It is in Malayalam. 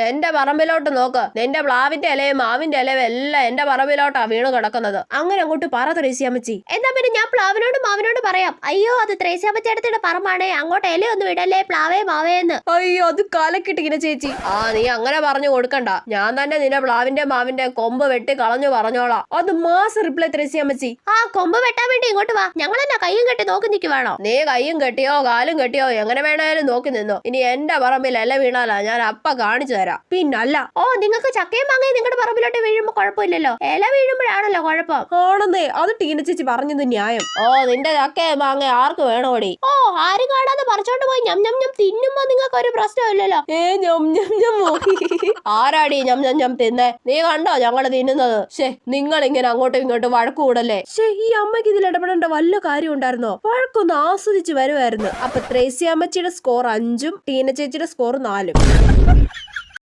എന്റെ പറമ്പിലോട്ട് നോക്ക്. നിന്റെ പ്ലാവിന്റെ ഇലയും മാവിന്റെ ഇലയും എല്ലാം എന്റെ പറമ്പിലോട്ടാ വീണ് കിടക്കുന്നത്. അങ്ങനെ അങ്ങോട്ട് പറ ത്രേസ്യാമ്മച്ചി. എന്നാ പിന്നെ ഞാൻ പ്ലാവിനോട് മാവിനോട് പറയാം. അയ്യോ അത് ത്രേസ്യാമ്മച്ചേട്ടത്തിന്റെ പറമ്പാണേ, അങ്ങോട്ട് ഇലയൊന്നും ഇടല്ലേ പ്ലാവേ മാവേന്ന്. അയ്യോ അത് കലക്കിട്ടിങ്ങനെ ചേച്ചി. നീ അങ്ങനെ പറഞ്ഞു കൊടുക്കണ്ട. ഞാൻ തന്നെ നിന്റെ പ്ലാവിന്റെ മാവിന്റെ കൊമ്പ് വെട്ടി കളഞ്ഞു പറഞ്ഞോളാം. അത് മാസ് റിപ്ലൈ ത്രേസ്യാമ്മച്ചി. കൊമ്പ് വെട്ടാൻ വേണ്ടി ഇങ്ങോട്ട് വാ. ഞങ്ങൾ എന്നാ കയ്യും കെട്ടി നോക്കി നിൽക്കുവാണോ? നീ കയ്യും കെട്ടിയോ കാലും കെട്ടിയോ എങ്ങനെ വേണേലും നോക്കി നിന്നോ. ഇനി എന്റെ പറമ്പിൽ ഇല വീണാലാ ഞാൻ അപ്പ കാണിച്ചു തരാം. പിന്നല്ല. നിങ്ങൾക്ക് ചക്കയും മാങ്ങയും നിങ്ങളുടെ പറമ്പിലോട്ട് വീഴുമ്പോ കുഴപ്പമില്ലല്ലോ, ഇല വീഴുമ്പോഴാണല്ലോ കുഴപ്പം. ആണെന്നേ, അത് ടീന ചേച്ചി പറഞ്ഞത് ന്യായം. നിന്റെ ചക്കയും മാങ്ങ ആർക്ക് വേണോടി? ആരും കാണാതെ പറിച്ചോണ്ട് പോയി ഞം ഞം ഞം തിന്നുമ്പോ നിങ്ങൾക്ക് ഒരു പ്രശ്നമില്ലല്ലോ. ആരാടി ഞം ഞം ഞം തിന്നേ? നീ കണ്ടോ ഞങ്ങള് തിന്നുന്നത്? നിങ്ങൾ ഇങ്ങനെ അങ്ങോട്ടും ഇങ്ങോട്ടും വഴക്ക് കൂടല്ലേ. ഈ അമ്മയ്ക്ക് ഇതിൽ ഇടപെടേണ്ട വല്ല കാര്യം ഉണ്ടായിരുന്നോ? വഴക്കൊന്ന് ആസ്വദിച്ച് വരുമായിരുന്നു. അപ്പൊ ത്രേസ്യാമ്മച്ചിയുടെ സ്കോർ 5ഉം ടീന ചേച്ചിയുടെ സ്കോർ 4ഉം.